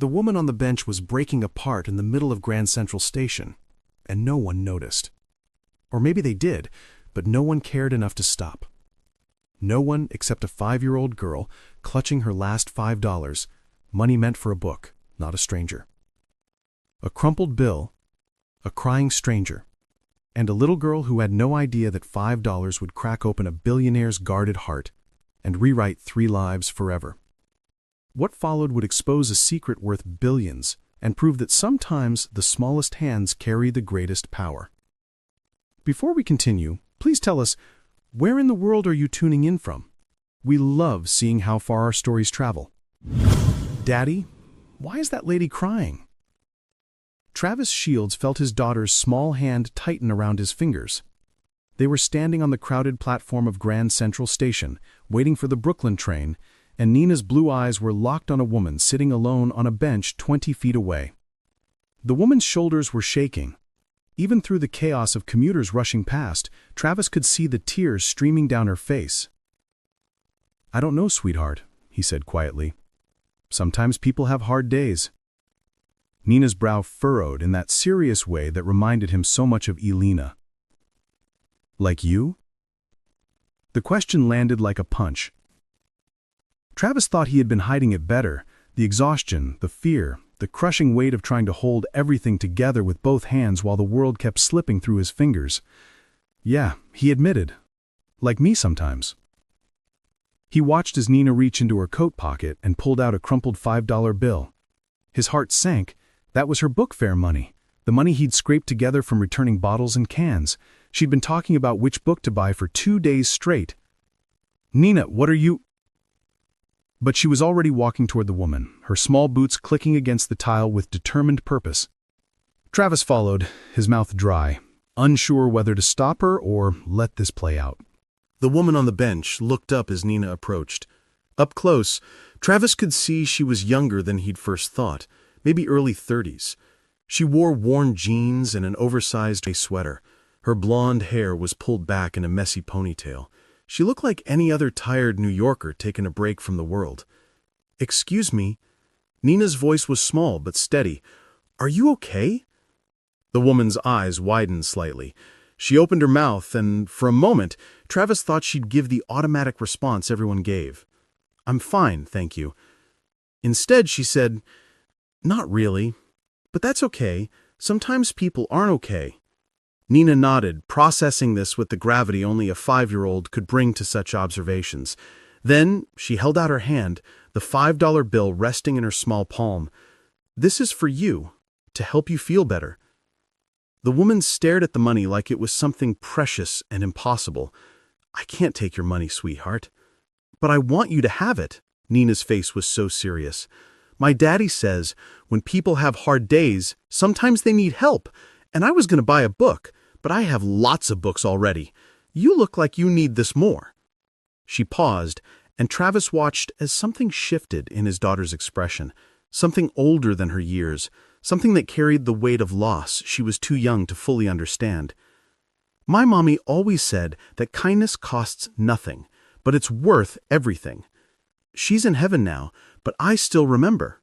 The woman on the bench was breaking apart in the middle of Grand Central Station, and no one noticed. Or maybe they did, but no one cared enough to stop. No one except a 5-year-old girl clutching her last $5, money meant for a book, not a stranger. A crumpled bill, a crying stranger, and a little girl who had no idea that $5 would crack open a billionaire's guarded heart and rewrite 3 lives forever. What followed would expose a secret worth billions and prove that sometimes the smallest hands carry the greatest power. Before we continue, please tell us, where in the world are you tuning in from? We love seeing how far our stories travel. Daddy, why is that lady crying? Travis Shields felt his daughter's small hand tighten around his fingers. They were standing on the crowded platform of Grand Central Station, waiting for the Brooklyn train, and Nenah's blue eyes were locked on a woman sitting alone on a bench 20 feet away. The woman's shoulders were shaking. Even through the chaos of commuters rushing past, Travis could see the tears streaming down her face. "I don't know, sweetheart," he said quietly. "Sometimes people have hard days." Nenah's brow furrowed in that serious way that reminded him so much of Elena. "Like you?" The question landed like a punch. Travis thought he had been hiding it better, the exhaustion, the fear, the crushing weight of trying to hold everything together with both hands while the world kept slipping through his fingers. Yeah, he admitted. Like me sometimes. He watched as Nenah reached into her coat pocket and pulled out a crumpled $5 bill. His heart sank. That was her book fare money, the money he'd scraped together from returning bottles and cans. She'd been talking about which book to buy for 2 days straight. "Nenah, what are you—" But she was already walking toward the woman, her small boots clicking against the tile with determined purpose. Travis followed, his mouth dry, unsure whether to stop her or let this play out. The woman on the bench looked up as Nenah approached. Up close, Travis could see she was younger than he'd first thought, maybe early 30s. She wore worn jeans and an oversized sweater. Her blonde hair was pulled back in a messy ponytail. She looked like any other tired New Yorker taking a break from the world. "Excuse me." Nenah's voice was small but steady. "Are you okay?" The woman's eyes widened slightly. She opened her mouth, and for a moment, Travis thought she'd give the automatic response everyone gave. "I'm fine, thank you." Instead, she said, "Not really, but that's okay. Sometimes people aren't okay." Nenah nodded, processing this with the gravity only a 5-year-old could bring to such observations. Then she held out her hand, the $5 bill resting in her small palm. "This is for you, to help you feel better." The woman stared at the money like it was something precious and impossible. "I can't take your money, sweetheart." "But I want you to have it." Nenah's face was so serious. "My daddy says when people have hard days, sometimes they need help. And I was going to buy a book, but I have lots of books already. You look like you need this more." She paused, and Travis watched as something shifted in his daughter's expression, something older than her years, something that carried the weight of loss she was too young to fully understand. "My mommy always said that kindness costs nothing, but it's worth everything. She's in heaven now, but I still remember."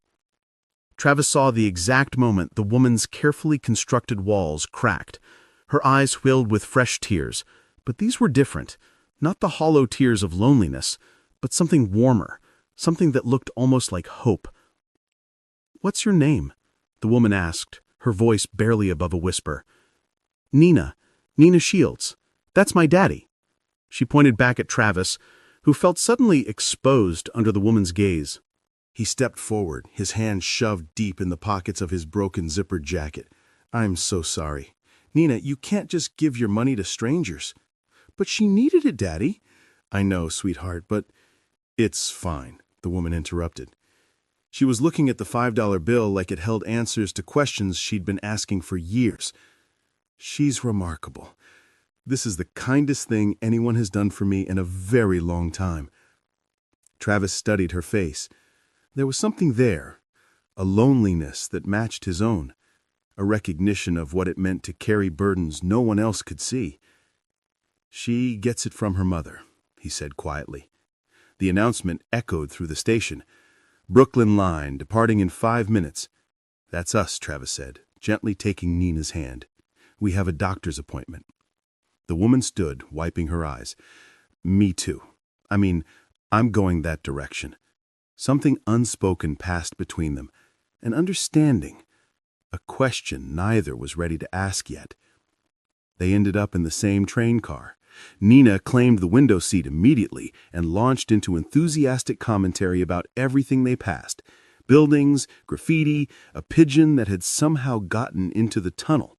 Travis saw the exact moment the woman's carefully constructed walls cracked. Her eyes filled with fresh tears, but these were different. Not the hollow tears of loneliness, but something warmer, something that looked almost like hope. "What's your name?" the woman asked, her voice barely above a whisper. "Nenah. Nenah Shields. That's my daddy." She pointed back at Travis, who felt suddenly exposed under the woman's gaze. He stepped forward, his hands shoved deep in the pockets of his broken zippered jacket. "I'm so sorry. Nenah, you can't just give your money to strangers." "But she needed it, Daddy." "I know, sweetheart, but—" "It's fine," the woman interrupted. She was looking at the $5 bill like it held answers to questions she'd been asking for years. "She's remarkable. This is the kindest thing anyone has done for me in a very long time." Travis studied her face. There was something there, a loneliness that matched his own, a recognition of what it meant to carry burdens no one else could see. "She gets it from her mother," he said quietly. The announcement echoed through the station. Brooklyn line, departing in 5 minutes. That's us, Travis said, gently taking Nenah's hand. We have a doctor's appointment. The woman stood, wiping her eyes. Me too. I'm going that direction. Something unspoken passed between them. An understanding. A question neither was ready to ask yet. They ended up in the same train car. Nenah claimed the window seat immediately and launched into enthusiastic commentary about everything they passed. Buildings, graffiti, a pigeon that had somehow gotten into the tunnel.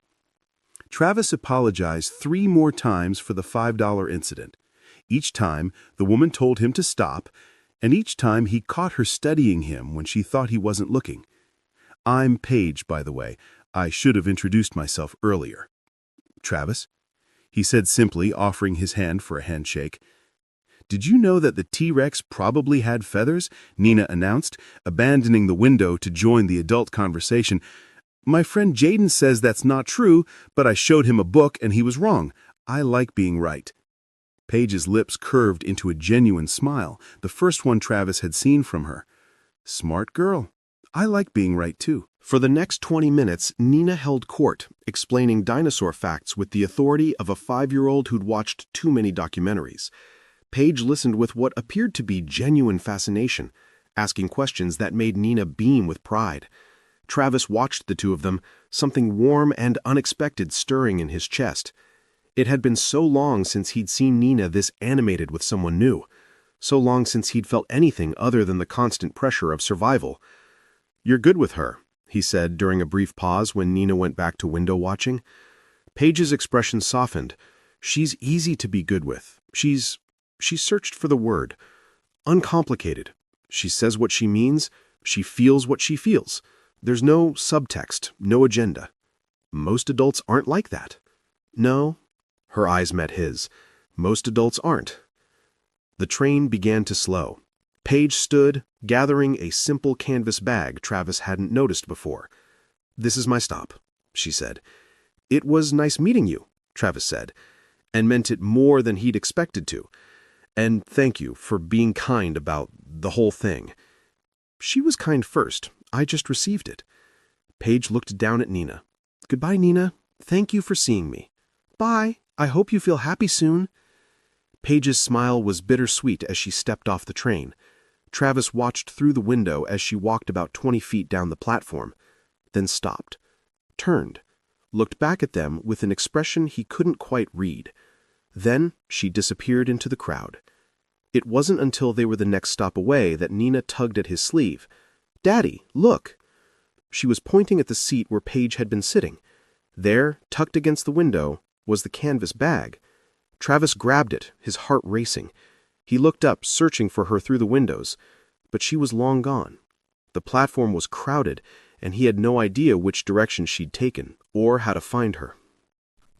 Travis apologized 3 more times for the $5 incident. Each time, the woman told him to stop, and each time he caught her studying him when she thought he wasn't looking. I'm Paige, by the way. I should have introduced myself earlier. Travis? He said simply, offering his hand for a handshake. Did you know that the T-Rex probably had feathers? Nenah announced, abandoning the window to join the adult conversation. My friend Jaden says that's not true, but I showed him a book and he was wrong. I like being right. Paige's lips curved into a genuine smile, the first one Travis had seen from her. Smart girl. I like being right too. For the next 20 minutes, Nenah held court, explaining dinosaur facts with the authority of a 5-year-old who'd watched too many documentaries. Paige listened with what appeared to be genuine fascination, asking questions that made Nenah beam with pride. Travis watched the two of them, something warm and unexpected stirring in his chest. It had been so long since he'd seen Nenah this animated with someone new, so long since he'd felt anything other than the constant pressure of survival. "You're good with her," he said during a brief pause when Nenah went back to window watching. Paige's expression softened. "She's easy to be good with. She searched for the word. Uncomplicated. She says what she means. She feels what she feels. There's no subtext, no agenda. Most adults aren't like that." "No." Her eyes met his. "Most adults aren't." The train began to slow. Paige stood, gathering a simple canvas bag Travis hadn't noticed before. "This is my stop," she said. "It was nice meeting you," Travis said, and meant it more than he'd expected to. "And thank you for being kind about the whole thing." She was kind first. I just received it. Paige looked down at Nenah. "Goodbye, Nenah. Thank you for seeing me." "Bye. I hope you feel happy soon." Paige's smile was bittersweet as she stepped off the train. Travis watched through the window as she walked about 20 feet down the platform, then stopped, turned, looked back at them with an expression he couldn't quite read. Then she disappeared into the crowd. It wasn't until they were the next stop away that Nenah tugged at his sleeve. "Daddy, look!" She was pointing at the seat where Paige had been sitting. There, tucked against the window, was the canvas bag. Travis grabbed it, his heart racing. He looked up, searching for her through the windows, but she was long gone. The platform was crowded, and he had no idea which direction she'd taken, or how to find her.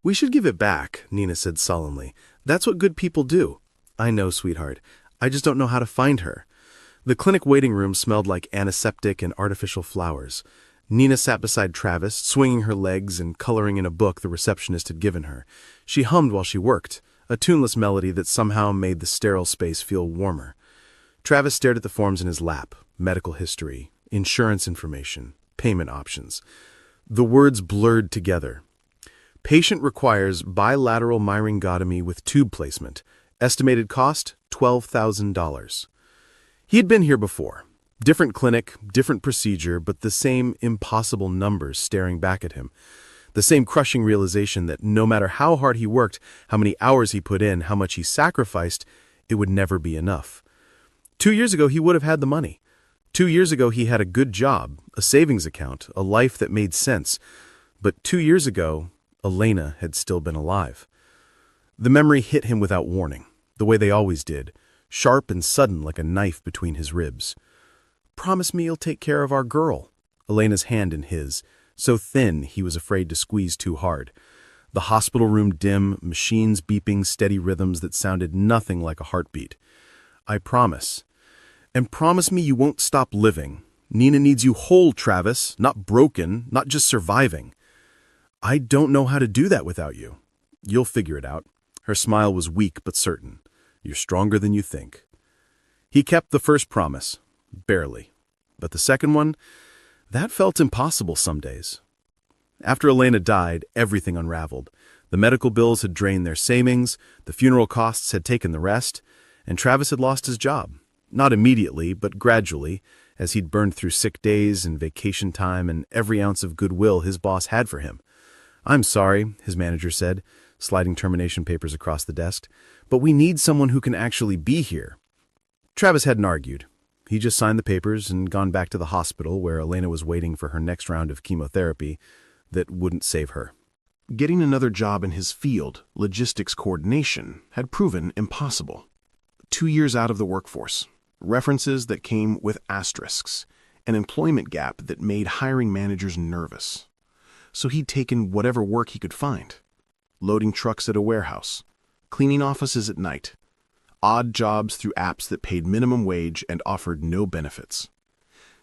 We should give it back, Nenah said solemnly. That's what good people do. I know, sweetheart. I just don't know how to find her. The clinic waiting room smelled like antiseptic and artificial flowers. Nenah sat beside Travis, swinging her legs and coloring in a book the receptionist had given her. She hummed while she worked, a tuneless melody that somehow made the sterile space feel warmer. Travis stared at the forms in his lap: medical history, insurance information, payment options. The words blurred together. Patient requires bilateral myringotomy with tube placement. Estimated cost, $12,000. He had been here before. Different clinic, different procedure, but the same impossible numbers staring back at him. The same crushing realization that no matter how hard he worked, how many hours he put in, how much he sacrificed, it would never be enough. 2 years ago, he would have had the money. 2 years ago, he had a good job, a savings account, a life that made sense. But 2 years ago, Elena had still been alive. The memory hit him without warning, the way they always did, sharp and sudden like a knife between his ribs. "Promise me you'll take care of our girl." Elena's hand in his, so thin he was afraid to squeeze too hard. The hospital room dim, machines beeping steady rhythms that sounded nothing like a heartbeat. "I promise. And promise me you won't stop living. Nenah needs you whole, Travis, not broken, not just surviving." "I don't know how to do that without you." "You'll figure it out." Her smile was weak but certain. "You're stronger than you think." He kept the first promise. Barely. But the second one, that felt impossible some days. After Elena died, everything unraveled. The medical bills had drained their savings, the funeral costs had taken the rest, and Travis had lost his job. Not immediately, but gradually, as he'd burned through sick days and vacation time and every ounce of goodwill his boss had for him. "I'm sorry," his manager said, sliding termination papers across the desk, "but we need someone who can actually be here." Travis hadn't argued. He just signed the papers and gone back to the hospital where Elena was waiting for her next round of chemotherapy that wouldn't save her. Getting another job in his field, logistics coordination, had proven impossible. 2 years out of the workforce, references that came with asterisks, an employment gap that made hiring managers nervous. So he'd taken whatever work he could find. Loading trucks at a warehouse, cleaning offices at night, odd jobs through apps that paid minimum wage and offered no benefits.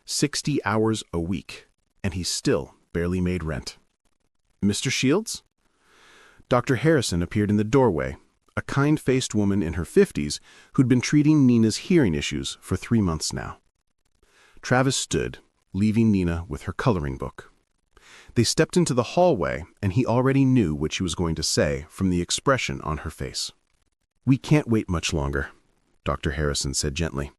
60 hours a week, and he still barely made rent. "Mr. Shields?" Dr. Harrison appeared in the doorway, a kind-faced woman in her 50s who'd been treating Nenah's hearing issues for 3 months now. Travis stood, leaving Nenah with her coloring book. They stepped into the hallway, and he already knew what she was going to say from the expression on her face. "We can't wait much longer," Dr. Harrison said gently.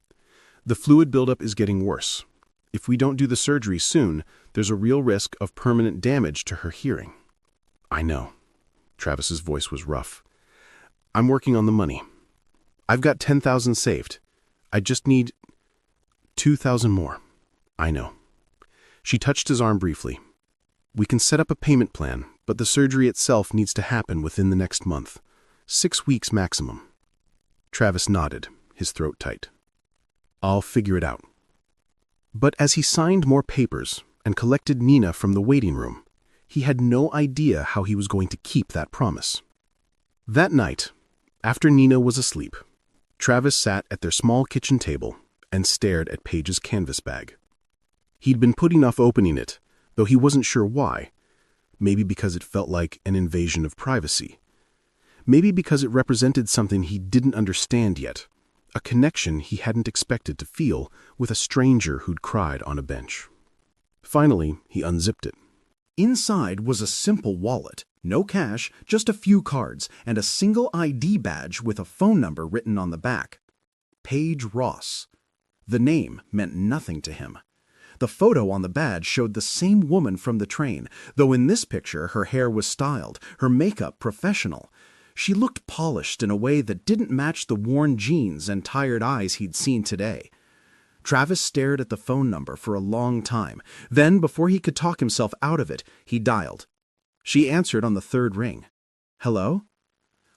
"The fluid buildup is getting worse. If we don't do the surgery soon, there's a real risk of permanent damage to her hearing." "I know." Travis's voice was rough. "I'm working on the money. I've got 10,000 saved. I just need 2,000 more." "I know." She touched his arm briefly. "We can set up a payment plan, but the surgery itself needs to happen within the next month. 6 weeks maximum." Travis nodded, his throat tight. "I'll figure it out." But as he signed more papers and collected Nenah from the waiting room, he had no idea how he was going to keep that promise. That night, after Nenah was asleep, Travis sat at their small kitchen table and stared at Paige's canvas bag. He'd been putting off opening it, though he wasn't sure why. Maybe because it felt like an invasion of privacy. Maybe because it represented something he didn't understand yet, a connection he hadn't expected to feel with a stranger who'd cried on a bench. Finally, he unzipped it. Inside was a simple wallet, no cash, just a few cards, and a single ID badge with a phone number written on the back. Paige Ross. The name meant nothing to him. The photo on the badge showed the same woman from the train, though in this picture her hair was styled, her makeup professional. She looked polished in a way that didn't match the worn jeans and tired eyes he'd seen today. Travis stared at the phone number for a long time. Then, before he could talk himself out of it, he dialed. She answered on the third ring. "Hello?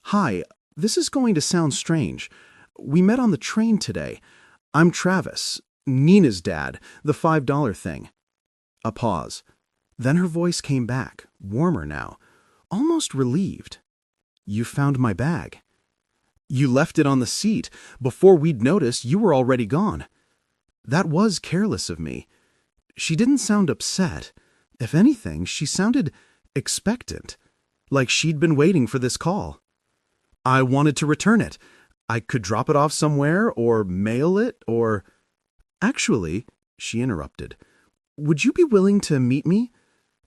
Hi, this is going to sound strange. We met on the train today. I'm Travis, Nenah's dad, the $5 thing." A pause. Then her voice came back, warmer now, almost relieved. "You found my bag. You left it on the seat. Before we'd noticed, you were already gone. That was careless of me." She didn't sound upset. If anything, she sounded expectant, like she'd been waiting for this call. "I wanted to return it. I could drop it off somewhere, or mail it, or—" "Actually," she interrupted, "would you be willing to meet me?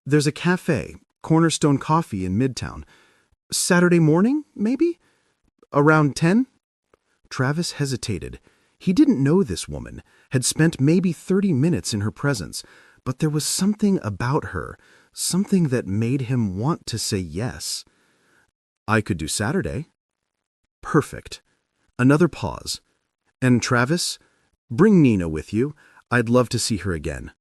There's a cafe, Cornerstone Coffee in Midtown. Saturday morning, maybe? Around 10? Travis hesitated. He didn't know this woman, had spent maybe 30 minutes in her presence, but there was something about her, something that made him want to say yes. "I could do Saturday." "Perfect." Another pause. "And Travis, bring Nenah with you. I'd love to see her again."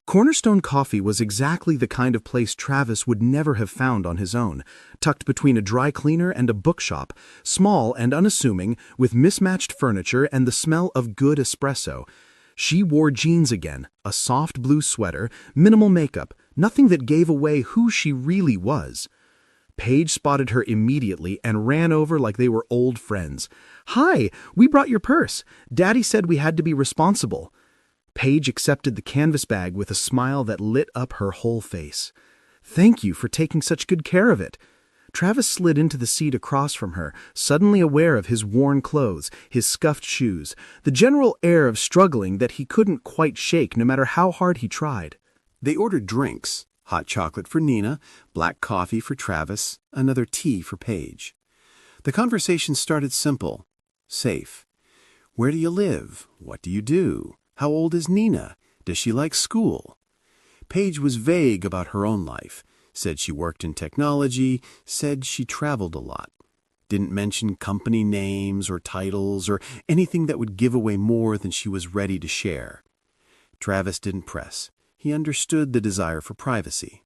Cornerstone Coffee was exactly the kind of place Travis would never have found on his own, tucked between a dry cleaner and a bookshop, small and unassuming, with mismatched furniture and the smell of good espresso. She wore jeans again, a soft blue sweater, minimal makeup, nothing that gave away who she really was. Paige spotted her immediately and ran over like they were old friends. "Hi, we brought your purse. Daddy said we had to be responsible." Paige accepted the canvas bag with a smile that lit up her whole face. "Thank you for taking such good care of it." Travis slid into the seat across from her, suddenly aware of his worn clothes, his scuffed shoes, the general air of struggling that he couldn't quite shake no matter how hard he tried. They ordered drinks, hot chocolate for Nenah, black coffee for Travis, another tea for Paige. The conversation started simple, safe. Where do you live? What do you do? How old is Nenah? Does she like school? Paige was vague about her own life, said she worked in technology, said she traveled a lot. Didn't mention company names or titles or anything that would give away more than she was ready to share. Travis didn't press. He understood the desire for privacy.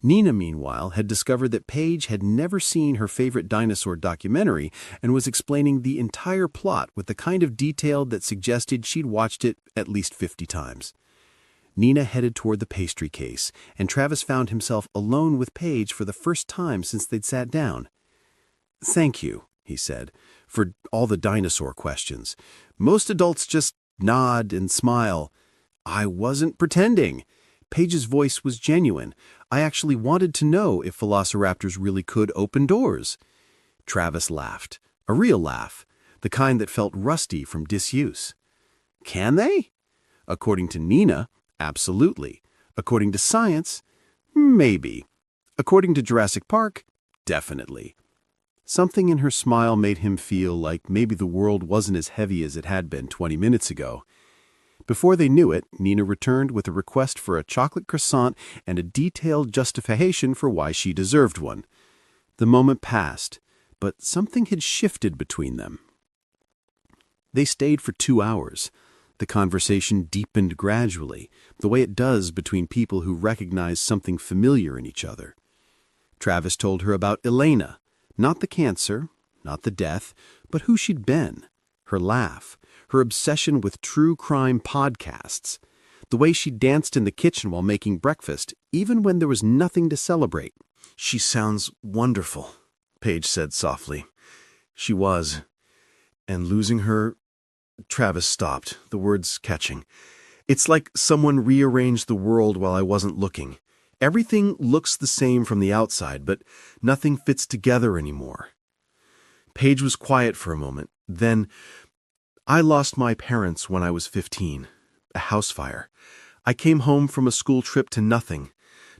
Nenah, meanwhile, had discovered that Paige had never seen her favorite dinosaur documentary and was explaining the entire plot with the kind of detail that suggested she'd watched it at least 50 times. Nenah headed toward the pastry case, and Travis found himself alone with Paige for the first time since they'd sat down. "Thank you," he said, "for all the dinosaur questions. Most adults just nod and smile. I wasn't pretending." Paige's voice was genuine. "I actually wanted to know if velociraptors really could open doors." Travis laughed, a real laugh, the kind that felt rusty from disuse. "Can they?" According to Nenah, absolutely. According to science, maybe. According to Jurassic Park, definitely. Something in her smile made him feel like maybe the world wasn't as heavy as it had been 20 minutes ago. Before they knew it, Nenah returned with a request for a chocolate croissant and a detailed justification for why she deserved one. The moment passed, but something had shifted between them. They stayed for 2 hours. The conversation deepened gradually, the way it does between people who recognize something familiar in each other. Travis told her about Elena, not the cancer, not the death, but who she'd been, her laugh, her obsession with true crime podcasts, the way she danced in the kitchen while making breakfast, even when there was nothing to celebrate. "She sounds wonderful," Paige said softly. She was. And losing her... Travis stopped, the words catching. "It's like someone rearranged the world while I wasn't looking. Everything looks the same from the outside, but nothing fits together anymore." Paige was quiet for a moment. Then, "I lost my parents when I was 15. A house fire. I came home from a school trip to nothing.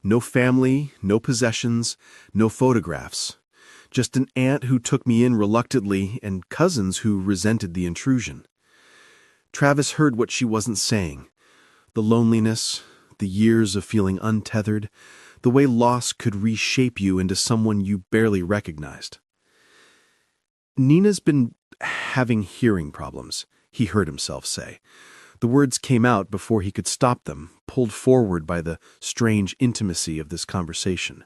No family, no possessions, no photographs. Just an aunt who took me in reluctantly and cousins who resented the intrusion." Travis heard what she wasn't saying. The loneliness, the years of feeling untethered, the way loss could reshape you into someone you barely recognized. "Nenah's been having hearing problems," he heard himself say. The words came out before he could stop them, pulled forward by the strange intimacy of this conversation.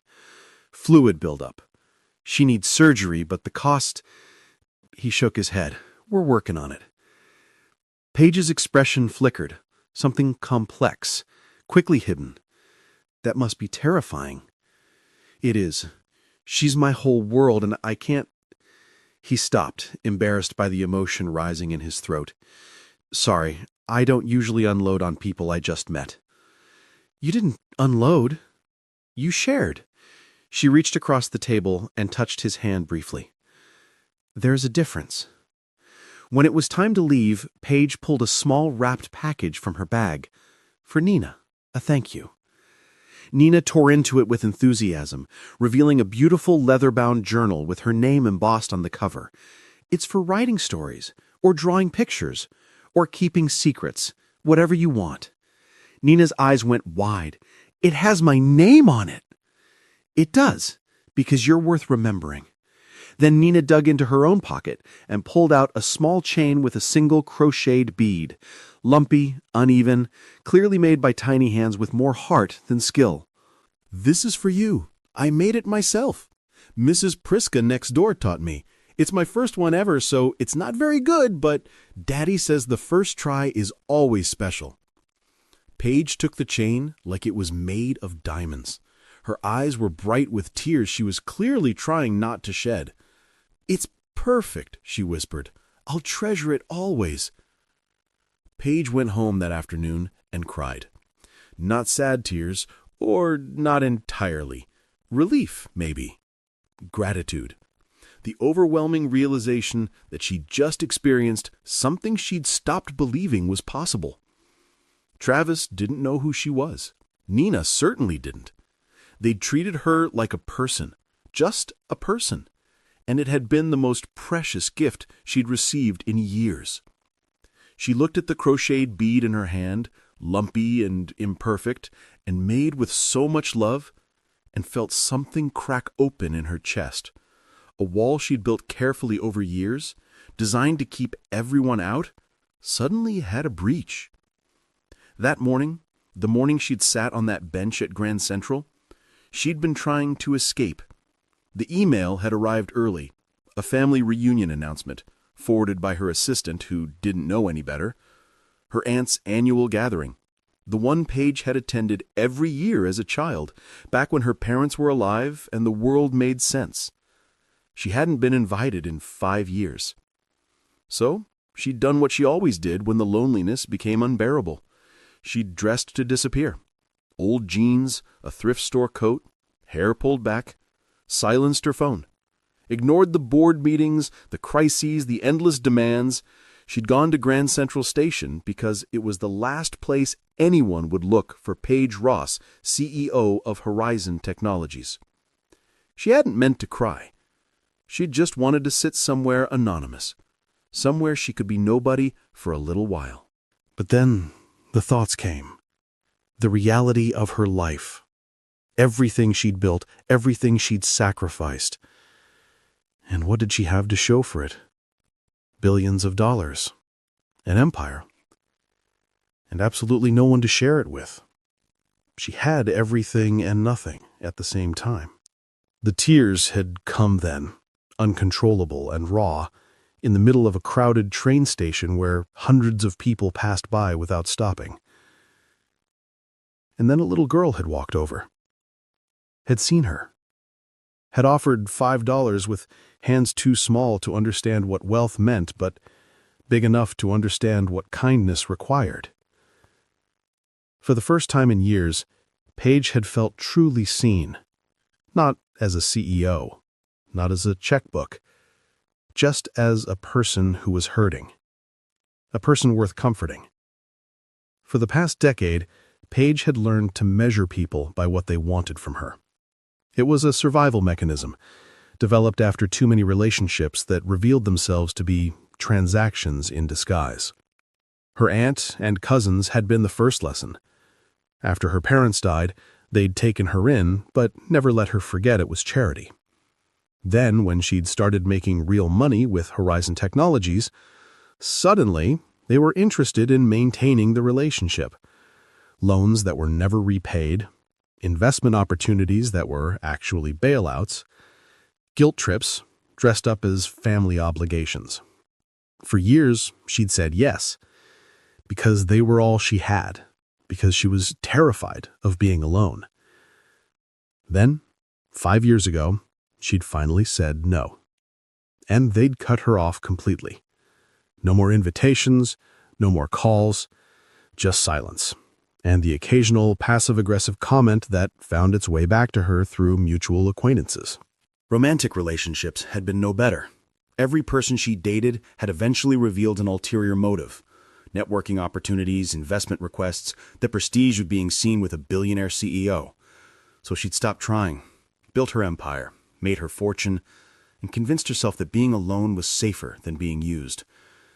"Fluid buildup. She needs surgery, but the cost..." He shook his head. "We're working on it." Paige's expression flickered, something complex, quickly hidden. "That must be terrifying." "It is. She's my whole world, and I can't..." He stopped, embarrassed by the emotion rising in his throat. "Sorry, I don't usually unload on people I just met." "You didn't unload. You shared." She reached across the table and touched his hand briefly. "There's a difference." When it was time to leave, Paige pulled a small wrapped package from her bag. "For Nenah, a thank you." Nenah tore into it with enthusiasm, revealing a beautiful leather-bound journal with her name embossed on the cover. "It's for writing stories, or drawing pictures, or keeping secrets, whatever you want." Nenah's eyes went wide. "It has my name on it!" "It does, because you're worth remembering." Then Nenah dug into her own pocket and pulled out a small chain with a single crocheted bead, lumpy, uneven, clearly made by tiny hands with more heart than skill. "This is for you. I made it myself. Mrs. Priska next door taught me. It's my first one ever, so it's not very good, but Daddy says the first try is always special." Paige took the chain like it was made of diamonds. Her eyes were bright with tears she was clearly trying not to shed. "It's perfect," she whispered. "I'll treasure it always." Paige went home that afternoon and cried. Not sad tears, or not entirely. Relief, maybe. Gratitude. The overwhelming realization that she'd just experienced something she'd stopped believing was possible. Travis didn't know who she was. Nenah certainly didn't. They'd treated her like a person, just a person, and it had been the most precious gift she'd received in years. She looked at the crocheted bead in her hand, lumpy and imperfect, and made with so much love, and felt something crack open in her chest. A wall she'd built carefully over years, designed to keep everyone out, suddenly had a breach. That morning, the morning she'd sat on that bench at Grand Central, she'd been trying to escape. The email had arrived early, a family reunion announcement, forwarded by her assistant who didn't know any better. Her aunt's annual gathering, the one Paige had attended every year as a child, back when her parents were alive and the world made sense. She hadn't been invited in 5 years. So she'd done what she always did when the loneliness became unbearable. She'd dressed to disappear. Old jeans, a thrift store coat, hair pulled back, silenced her phone. Ignored the board meetings, the crises, the endless demands. She'd gone to Grand Central Station because it was the last place anyone would look for Paige Ross, CEO of Horizon Technologies. She hadn't meant to cry. She'd just wanted to sit somewhere anonymous, somewhere she could be nobody for a little while. But then the thoughts came. The reality of her life. Everything she'd built, everything she'd sacrificed. And what did she have to show for it? Billions of dollars. An empire. And absolutely no one to share it with. She had everything and nothing at the same time. The tears had come then, uncontrollable and raw, in the middle of a crowded train station where hundreds of people passed by without stopping. And then a little girl had walked over, had seen her, had offered $5 with hands too small to understand what wealth meant, but big enough to understand what kindness required. For the first time in years, Paige had felt truly seen, not as a CEO, not as a checkbook, just as a person who was hurting, a person worth comforting. For the past decade, Paige had learned to measure people by what they wanted from her. It was a survival mechanism, developed after too many relationships that revealed themselves to be transactions in disguise. Her aunt and cousins had been the first lesson. After her parents died, they'd taken her in, but never let her forget it was charity. Then, when she'd started making real money with Horizon Technologies, suddenly they were interested in maintaining the relationship. Loans that were never repaid, investment opportunities that were actually bailouts, guilt trips dressed up as family obligations. For years, she'd said yes, because they were all she had, because she was terrified of being alone. Then, 5 years ago, she'd finally said no. And they'd cut her off completely. No more invitations, no more calls, just silence. And the occasional passive-aggressive comment that found its way back to her through mutual acquaintances. Romantic relationships had been no better. Every person she dated had eventually revealed an ulterior motive. Networking opportunities, investment requests, the prestige of being seen with a billionaire CEO. So she'd stopped trying, built her empire, made her fortune, and convinced herself that being alone was safer than being used.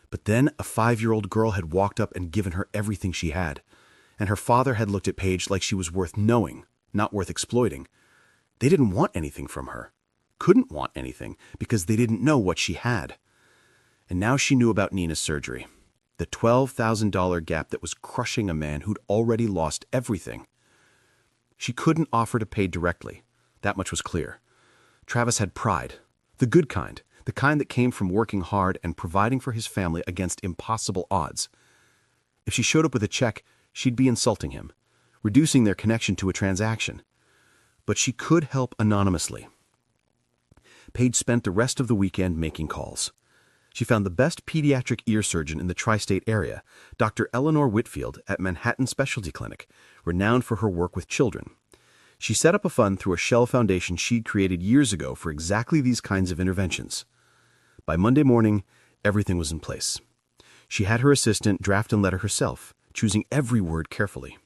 But then a 5-year-old girl had walked up and given her everything she had. And her father had looked at Paige like she was worth knowing, not worth exploiting. They didn't want anything from her. Couldn't want anything, because they didn't know what she had. And now she knew about Nenah's surgery. The $12,000 gap that was crushing a man who'd already lost everything. She couldn't offer to pay directly. That much was clear. Travis had pride. The good kind. The kind that came from working hard and providing for his family against impossible odds. If she showed up with a check, she'd be insulting him, reducing their connection to a transaction. But she could help anonymously. Paige spent the rest of the weekend making calls. She found the best pediatric ear surgeon in the tri-state area, Dr. Eleanor Whitfield at Manhattan Specialty Clinic, renowned for her work with children. She set up a fund through a shell foundation she'd created years ago for exactly these kinds of interventions. By Monday morning, everything was in place. She had her assistant draft a letter herself, choosing every word carefully.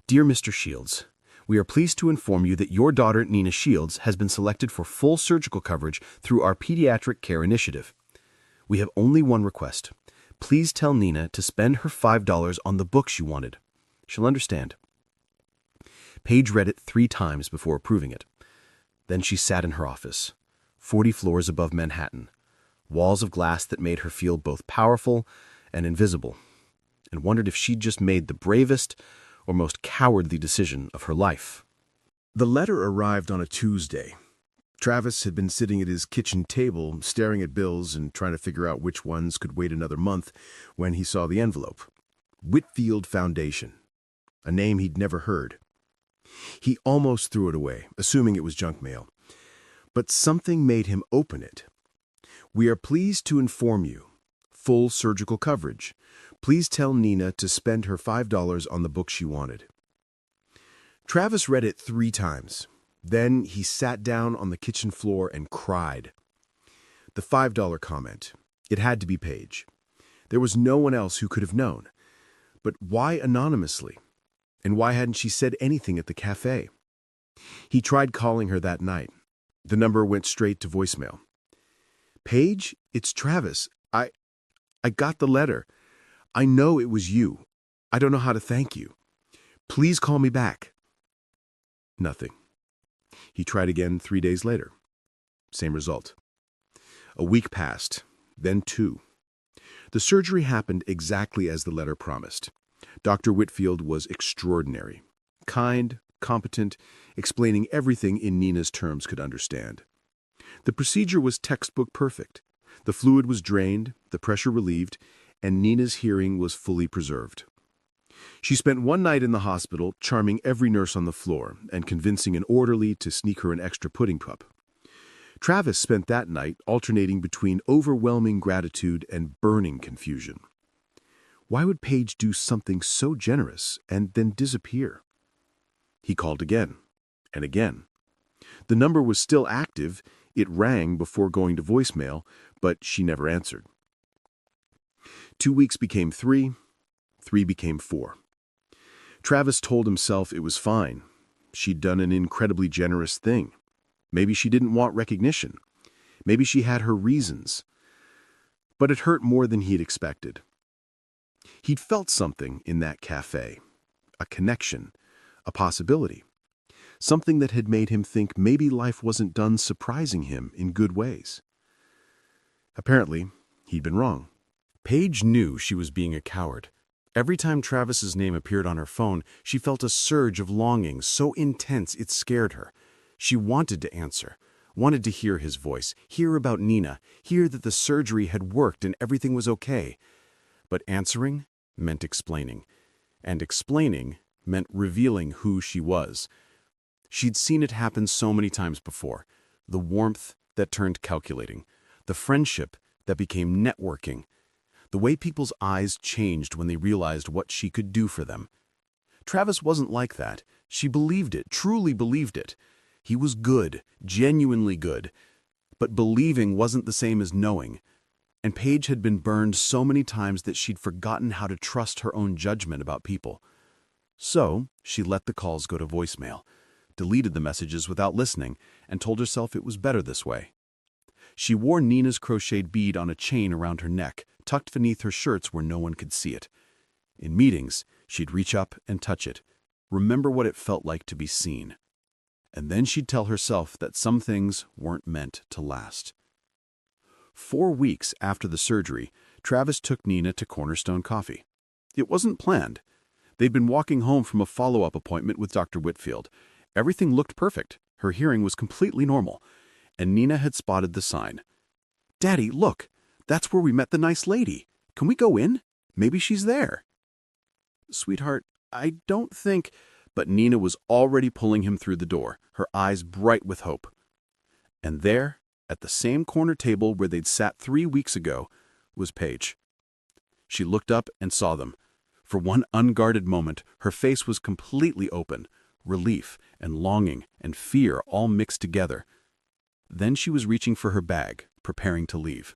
Dear Mr. Shields, we are pleased to inform you that your daughter, Nenah Shields, has been selected for full surgical coverage through our Pediatric Care Initiative. We have only one request. Please tell Nenah to spend her $5 on the book she wanted. She'll understand. Paige read it 3 times before approving it. Then she sat in her office, 40 floors above Manhattan, walls of glass that made her feel both powerful and invisible, and wondered if she'd just made the bravest or most cowardly decision of her life. The letter arrived on a Tuesday. Travis had been sitting at his kitchen table, staring at bills and trying to figure out which ones could wait another month when he saw the envelope. Whitfield Foundation, a name he'd never heard. He almost threw it away, assuming it was junk mail. But something made him open it. We are pleased to inform you. Full surgical coverage. Please tell Nenah to spend her $5 on the book she wanted. Travis read it 3 times. Then he sat down on the kitchen floor and cried. The $5 comment. It had to be Paige. There was no one else who could have known. But why anonymously? And why hadn't she said anything at the cafe? He tried calling her that night. The number went straight to voicemail. Paige, it's Travis. I got the letter. I know it was you. I don't know how to thank you. Please call me back. Nothing. He tried again 3 days later. Same result. A week passed, then 2. The surgery happened exactly as the letter promised. Dr. Whitfield was extraordinary. Kind, competent, explaining everything in Nenah's terms could understand. The procedure was textbook perfect. The fluid was drained, the pressure relieved, and Nenah's hearing was fully preserved. She spent one night in the hospital, charming every nurse on the floor and convincing an orderly to sneak her an extra pudding cup. Travis spent that night alternating between overwhelming gratitude and burning confusion. Why would Paige do something so generous and then disappear? He called again and again. The number was still active. It rang before going to voicemail, but she never answered. 2 weeks became 3. 3 became 4. Travis told himself it was fine. She'd done an incredibly generous thing. Maybe she didn't want recognition. Maybe she had her reasons. But it hurt more than he'd expected. He'd felt something in that cafe. A connection. A possibility. Something that had made him think maybe life wasn't done surprising him in good ways. Apparently, he'd been wrong. Paige knew she was being a coward. Every time Travis's name appeared on her phone, she felt a surge of longing so intense it scared her. She wanted to answer, wanted to hear his voice, hear about Nenah, hear that the surgery had worked and everything was okay. But answering meant explaining, and explaining meant revealing who she was. She'd seen it happen so many times before. The warmth that turned calculating, the friendship that became networking, the way people's eyes changed when they realized what she could do for them. Travis wasn't like that. She believed it, truly believed it. He was good, genuinely good. But believing wasn't the same as knowing. And Paige had been burned so many times that she'd forgotten how to trust her own judgment about people. So she let the calls go to voicemail, deleted the messages without listening, and told herself it was better this way. She wore Nenah's crocheted bead on a chain around her neck, tucked beneath her shirts where no one could see it. In meetings, she'd reach up and touch it, remember what it felt like to be seen. And then she'd tell herself that some things weren't meant to last. 4 weeks after the surgery, Travis took Nenah to Cornerstone Coffee. It wasn't planned. They'd been walking home from a follow-up appointment with Dr. Whitfield. Everything looked perfect. Her hearing was completely normal. And Nenah had spotted the sign. "Daddy, look! That's where we met the nice lady. Can we go in? Maybe she's there." "Sweetheart, I don't think—" But Nenah was already pulling him through the door, her eyes bright with hope. And there, at the same corner table where they'd sat 3 weeks ago, was Paige. She looked up and saw them. For one unguarded moment, her face was completely open, relief and longing and fear all mixed together. Then she was reaching for her bag, preparing to leave.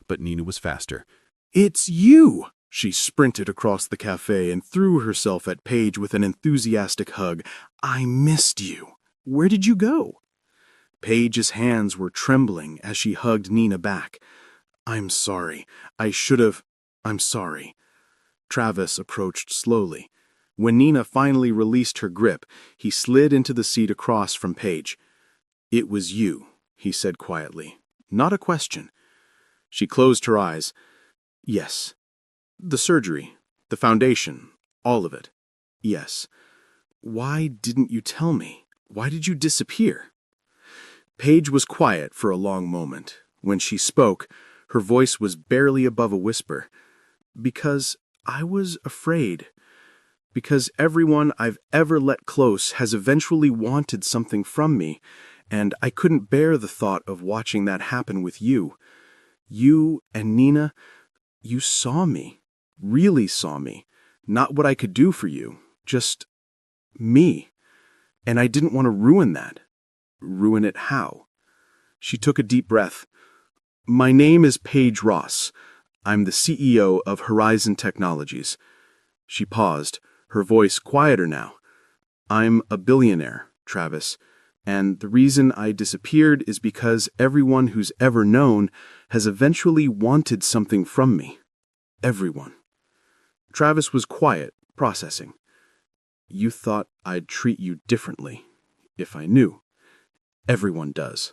But Nenah was faster. "It's you!" She sprinted across the cafe and threw herself at Paige with an enthusiastic hug. "I missed you. Where did you go?" Paige's hands were trembling as she hugged Nenah back. "I'm sorry. I'm sorry." Travis approached slowly. When Nenah finally released her grip, he slid into the seat across from Paige. "It was you," he said quietly. "Not a question." She closed her eyes. "Yes. The surgery, the foundation, all of it. Yes. Why didn't you tell me? Why did you disappear?" Paige was quiet for a long moment. When she spoke, her voice was barely above a whisper. "Because I was afraid. Because everyone I've ever let close has eventually wanted something from me, and I couldn't bear the thought of watching that happen with you. You and Nenah, you saw me, really saw me. Not what I could do for you, just me. And I didn't want to ruin that. Ruin it how?" She took a deep breath. "My name is Paige Ross. I'm the CEO of Horizon Technologies." She paused, her voice quieter now. "I'm a billionaire, Travis, and the reason I disappeared is because everyone who's ever known has eventually wanted something from me. Everyone." Travis was quiet, processing. "You thought I'd treat you differently, if I knew. Everyone does.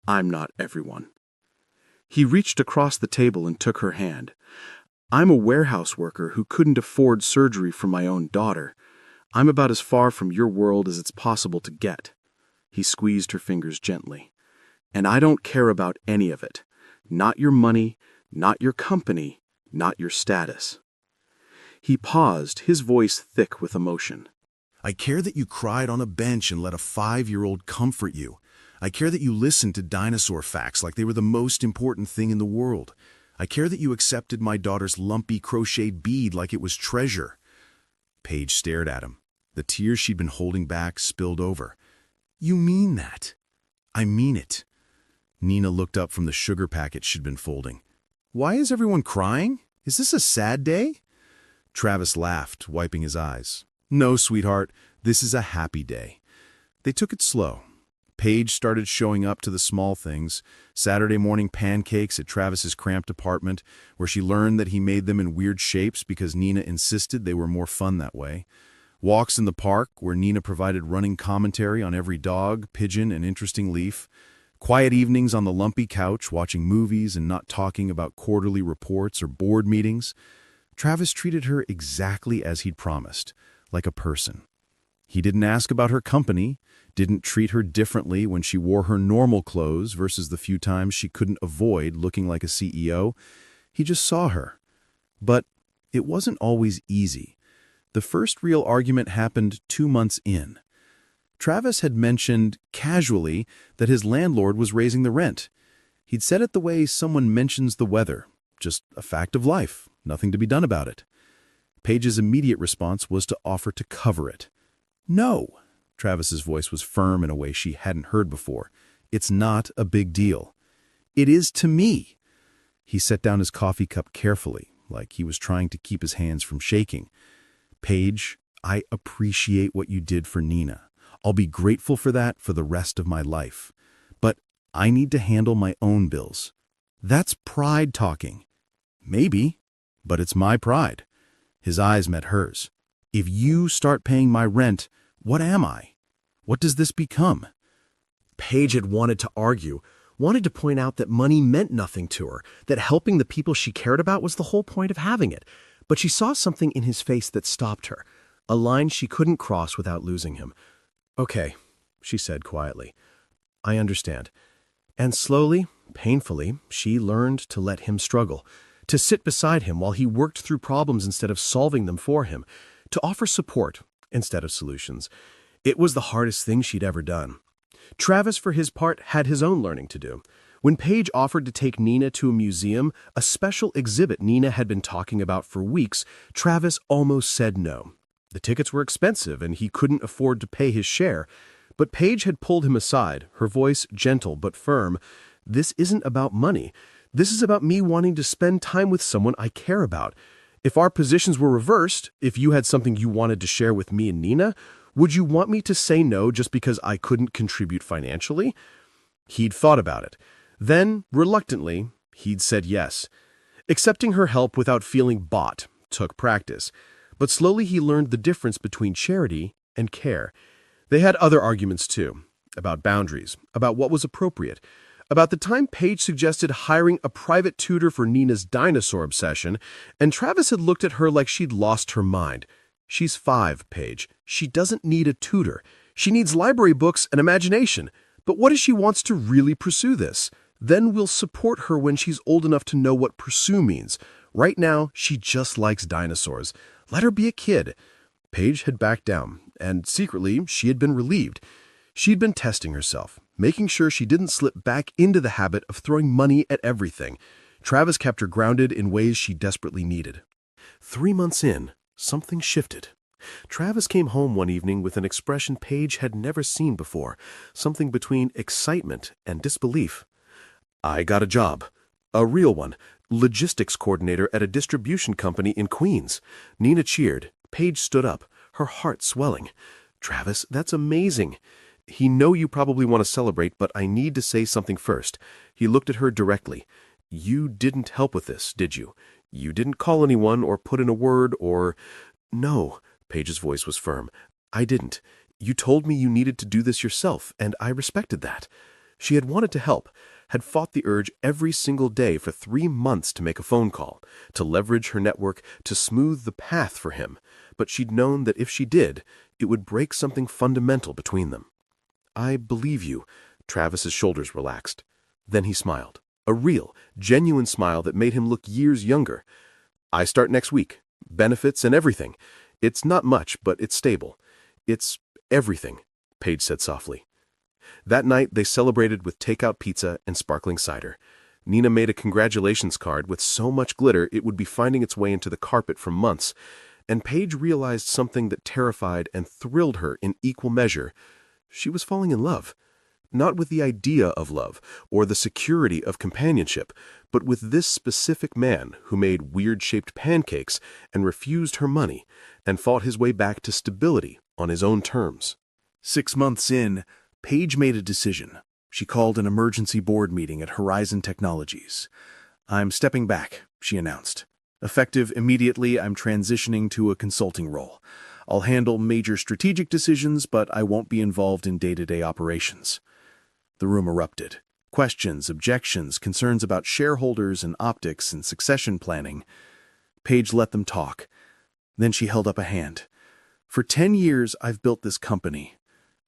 I'm not everyone." He reached across the table and took her hand. "I'm a warehouse worker who couldn't afford surgery for my own daughter. I'm about as far from your world as it's possible to get." He squeezed her fingers gently. "And I don't care about any of it. Not your money, not your company, not your status." He paused, his voice thick with emotion. I care that you cried on a bench and let a 5-year-old comfort you. I care that you listened to dinosaur facts like they were the most important thing in the world. I care that you accepted my daughter's lumpy crocheted bead like it was treasure." Paige stared at him. The tears she'd been holding back spilled over. "You mean that?" "I mean it." Nenah looked up from the sugar packet she'd been folding. "Why is everyone crying? Is this a sad day?" Travis laughed, wiping his eyes. "No, sweetheart, this is a happy day." They took it slow. Paige started showing up to the small things, Saturday morning pancakes at Travis's cramped apartment, where she learned that he made them in weird shapes because Nenah insisted they were more fun that way. Walks in the park, where Nenah provided running commentary on every dog, pigeon, and interesting leaf. Quiet evenings on the lumpy couch, watching movies and not talking about quarterly reports or board meetings. Travis treated her exactly as he'd promised, like a person. He didn't ask about her company, didn't treat her differently when she wore her normal clothes versus the few times she couldn't avoid looking like a CEO. He just saw her. But it wasn't always easy. The first real argument happened 2 months in. Travis had mentioned, casually, that his landlord was raising the rent. He'd said it the way someone mentions the weather. Just a fact of life, nothing to be done about it. Paige's immediate response was to offer to cover it. "No." Travis's voice was firm in a way she hadn't heard before. "It's not a big deal." "It is to me." He set down his coffee cup carefully, like he was trying to keep his hands from shaking. "Paige, I appreciate what you did for Nenah. I'll be grateful for that for the rest of my life. But I need to handle my own bills. That's pride talking." "Maybe, but it's my pride." His eyes met hers. "If you start paying my rent, what am I? What does this become?" Paige had wanted to argue, wanted to point out that money meant nothing to her, that helping the people she cared about was the whole point of having it. But she saw something in his face that stopped her, a line she couldn't cross without losing him. "Okay," she said quietly. "I understand." And slowly, painfully, she learned to let him struggle, to sit beside him while he worked through problems instead of solving them for him, to offer support instead of solutions. It was the hardest thing she'd ever done. Travis, for his part, had his own learning to do. When Paige offered to take Nenah to a museum, a special exhibit Nenah had been talking about for weeks, Travis almost said no. The tickets were expensive, and he couldn't afford to pay his share. But Paige had pulled him aside, her voice gentle but firm. "This isn't about money. This is about me wanting to spend time with someone I care about. If our positions were reversed, if you had something you wanted to share with me and Nenah, would you want me to say no just because I couldn't contribute financially?" He'd thought about it. Then, reluctantly, he'd said yes. Accepting her help without feeling bought took practice. But slowly he learned the difference between charity and care. They had other arguments too, about boundaries, about what was appropriate, about the time Paige suggested hiring a private tutor for Nenah's dinosaur obsession, and Travis had looked at her like she'd lost her mind. "She's 5, Paige. She doesn't need a tutor. She needs library books and imagination. But what if she wants to really pursue this? Then we'll support her when she's old enough to know what pursue means. Right now, she just likes dinosaurs. Let her be a kid." Paige had backed down, and secretly, she had been relieved. She'd been testing herself, making sure she didn't slip back into the habit of throwing money at everything. Travis kept her grounded in ways she desperately needed. 3 months in, something shifted. Travis came home one evening with an expression Paige had never seen before, something between excitement and disbelief. "I got a job. A real one. Logistics coordinator at a distribution company in Queens." Nenah cheered. Paige stood up, her heart swelling. "Travis, that's amazing. He know you probably want to celebrate, but I need to say something first." He looked at her directly. "You didn't help with this, did you? You didn't call anyone or put in a word or—" "No." Paige's voice was firm. "I didn't. You told me you needed to do this yourself, and I respected that." She had wanted to help, had fought the urge every single day for 3 months to make a phone call, to leverage her network, to smooth the path for him. But she'd known that if she did, it would break something fundamental between them. "I believe you." Travis's shoulders relaxed. Then he smiled. A real, genuine smile that made him look years younger. "I start next week. Benefits and everything. It's not much, but it's stable. It's everything," Paige said softly. That night, they celebrated with takeout pizza and sparkling cider. Nenah made a congratulations card with so much glitter it would be finding its way into the carpet for months, and Paige realized something that terrified and thrilled her in equal measure. She was falling in love. Not with the idea of love or the security of companionship, but with this specific man who made weird-shaped pancakes and refused her money and fought his way back to stability on his own terms. 6 months in, Paige made a decision. She called an emergency board meeting at Horizon Technologies. "I'm stepping back," she announced. "Effective immediately, I'm transitioning to a consulting role. I'll handle major strategic decisions, but I won't be involved in day-to-day operations." The room erupted. Questions, objections, concerns about shareholders and optics and succession planning. Paige let them talk. Then she held up a hand. "For 10 years, I've built this company.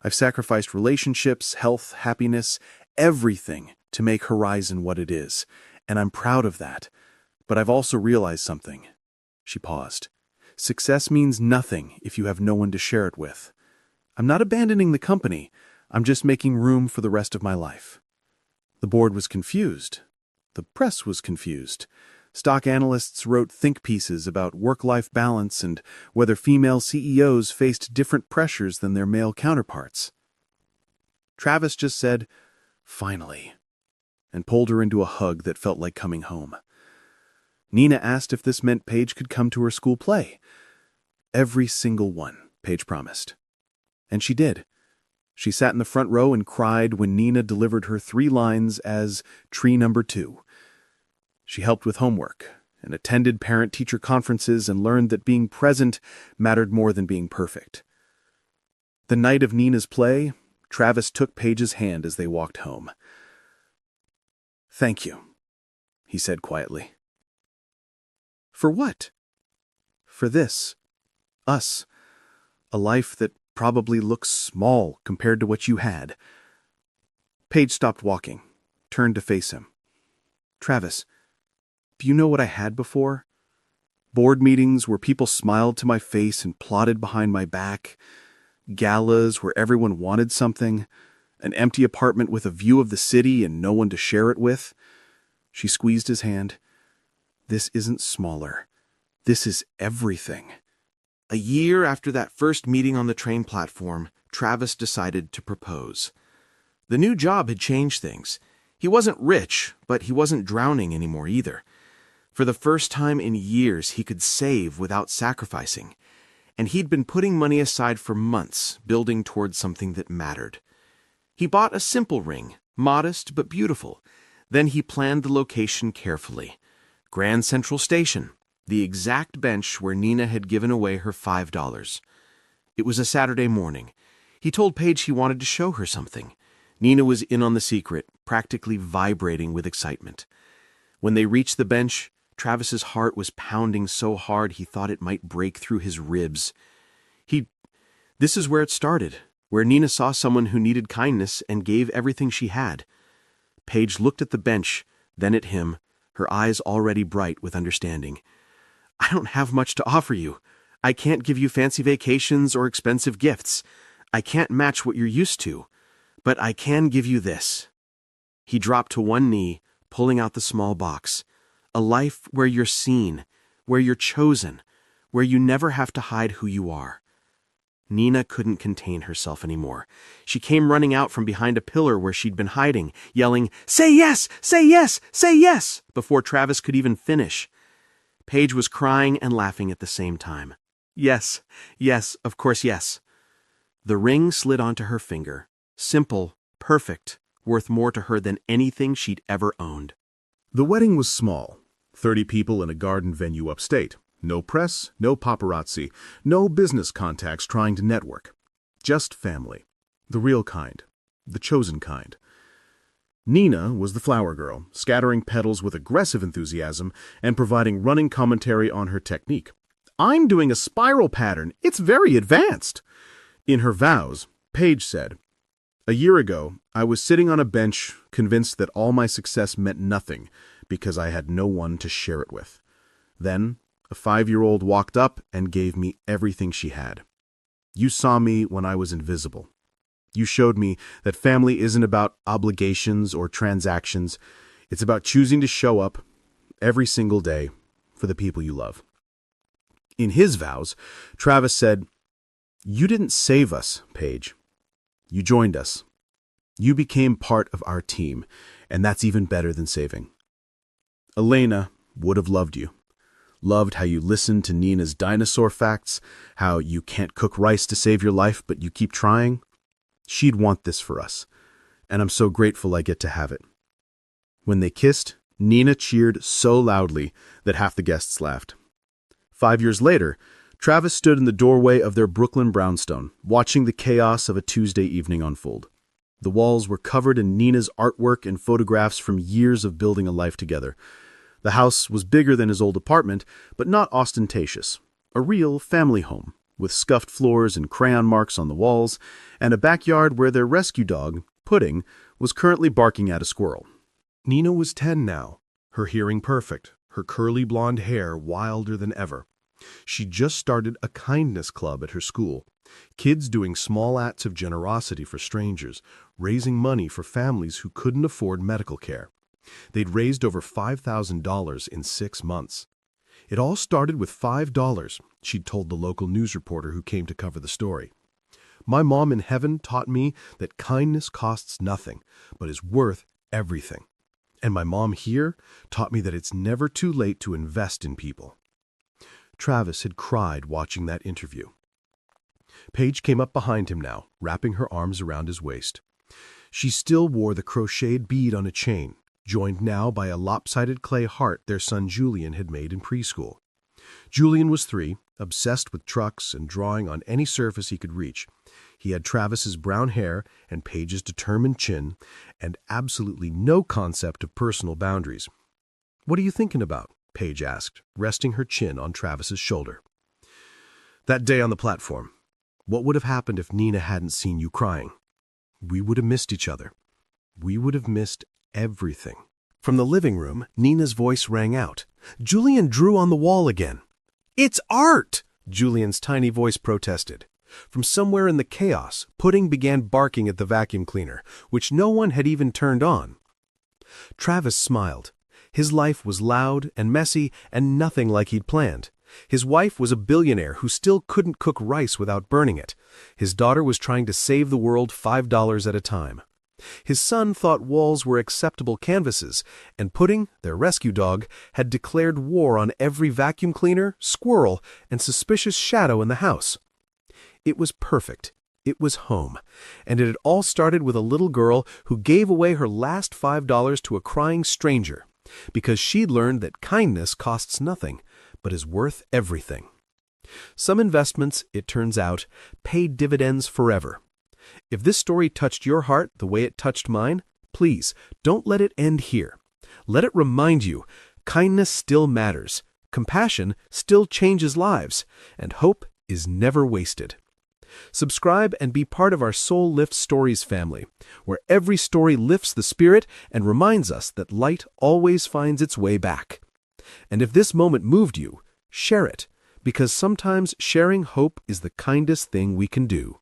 I've sacrificed relationships, health, happiness, everything to make Horizon what it is, and I'm proud of that. But I've also realized something." She paused. "Success means nothing if you have no one to share it with. I'm not abandoning the company. I'm just making room for the rest of my life." The board was confused. The press was confused. Stock analysts wrote think pieces about work-life balance and whether female CEOs faced different pressures than their male counterparts. Travis just said, "Finally," and pulled her into a hug that felt like coming home. Nenah asked if this meant Paige could come to her school play. "Every single one," Paige promised. And she did. She sat in the front row and cried when Nenah delivered her 3 lines as tree number 2. She helped with homework and attended parent-teacher conferences and learned that being present mattered more than being perfect. The night of Nenah's play, Travis took Paige's hand as they walked home. "Thank you," he said quietly. "For what?" "For this. Us. A life that probably looks small compared to what you had." Paige stopped walking, turned to face him. "Travis, do you know what I had before? Board meetings where people smiled to my face and plotted behind my back. Galas where everyone wanted something. An empty apartment with a view of the city and no one to share it with." She squeezed his hand. "This isn't smaller. This is everything." A year after that first meeting on the train platform, Travis decided to propose. The new job had changed things. He wasn't rich, but he wasn't drowning anymore either. For the first time in years, he could save without sacrificing. And he'd been putting money aside for months, building towards something that mattered. He bought a simple ring, modest but beautiful. Then he planned the location carefully. Grand Central Station, the exact bench where Nenah had given away her $5. It was a Saturday morning. He told Paige he wanted to show her something. Nenah was in on the secret, practically vibrating with excitement. When they reached the bench, Travis's heart was pounding so hard he thought it might break through his ribs. This is where it started, where Nenah saw someone who needed kindness and gave everything she had. Paige looked at the bench, then at him, her eyes already bright with understanding. "I don't have much to offer you. I can't give you fancy vacations or expensive gifts. I can't match what you're used to. But I can give you this." He dropped to one knee, pulling out the small box. A life where you're seen, where you're chosen, where you never have to hide who you are. Nenah couldn't contain herself anymore. She came running out from behind a pillar where she'd been hiding, yelling, "Say yes! Say yes! Say yes!" before Travis could even finish. Paige was crying and laughing at the same time. "Yes, yes, of course yes." The ring slid onto her finger. Simple, perfect, worth more to her than anything she'd ever owned. The wedding was small, 30 people in a garden venue upstate. No press, no paparazzi, no business contacts trying to network. Just family. The real kind. The chosen kind. Nenah was the flower girl, scattering petals with aggressive enthusiasm and providing running commentary on her technique. "I'm doing a spiral pattern. It's very advanced." In her vows, Paige said, "A year ago, I was sitting on a bench, convinced that all my success meant nothing because I had no one to share it with. Then, a 5-year-old walked up and gave me everything she had. You saw me when I was invisible. You showed me that family isn't about obligations or transactions. It's about choosing to show up every single day for the people you love." In his vows, Travis said, "You didn't save us, Paige. You joined us. You became part of our team, and that's even better than saving." Elena would have loved you. Loved how you listened to Nenah's dinosaur facts, how you can't cook rice to save your life, but you keep trying. She'd want this for us, and I'm so grateful I get to have it. When they kissed, Nenah cheered so loudly that half the guests laughed. 5 years later, Travis stood in the doorway of their Brooklyn brownstone, watching the chaos of a Tuesday evening unfold. The walls were covered in Nenah's artwork and photographs from years of building a life together. The house was bigger than his old apartment, but not ostentatious. A real family home, with scuffed floors and crayon marks on the walls, and a backyard where their rescue dog, Pudding, was currently barking at a squirrel. Nenah was 10 now, her hearing perfect, her curly blonde hair wilder than ever. She'd just started a kindness club at her school. Kids doing small acts of generosity for strangers, raising money for families who couldn't afford medical care. They'd raised over $5,000 in 6 months. It all started with $5, she'd told the local news reporter who came to cover the story. "My mom in heaven taught me that kindness costs nothing, but is worth everything. And my mom here taught me that it's never too late to invest in people." Travis had cried watching that interview. Paige came up behind him now, wrapping her arms around his waist. She still wore the crocheted bead on a chain, joined now by a lopsided clay heart their son Julian had made in preschool. Julian was 3, obsessed with trucks and drawing on any surface he could reach. He had Travis's brown hair and Paige's determined chin, and absolutely no concept of personal boundaries. "What are you thinking about?" Paige asked, resting her chin on Travis's shoulder. "That day on the platform. What would have happened if Nenah hadn't seen you crying? We would have missed each other. We would have missed everything." From the living room, Nenah's voice rang out. Julian drew on the wall again. "It's art!" Julian's tiny voice protested. From somewhere in the chaos, Pudding began barking at the vacuum cleaner, which no one had even turned on. Travis smiled. His life was loud and messy and nothing like he'd planned. His wife was a billionaire who still couldn't cook rice without burning it. His daughter was trying to save the world $5 at a time. His son thought walls were acceptable canvases, and Pudding, their rescue dog, had declared war on every vacuum cleaner, squirrel, and suspicious shadow in the house. It was perfect. It was home. And it had all started with a little girl who gave away her last $5 to a crying stranger, because she'd learned that kindness costs nothing, but is worth everything. Some investments, it turns out, pay dividends forever. If this story touched your heart the way it touched mine, please don't let it end here. Let it remind you, kindness still matters, compassion still changes lives, and hope is never wasted. Subscribe and be part of our Soul Lift Stories family, where every story lifts the spirit and reminds us that light always finds its way back. And if this moment moved you, share it, because sometimes sharing hope is the kindest thing we can do.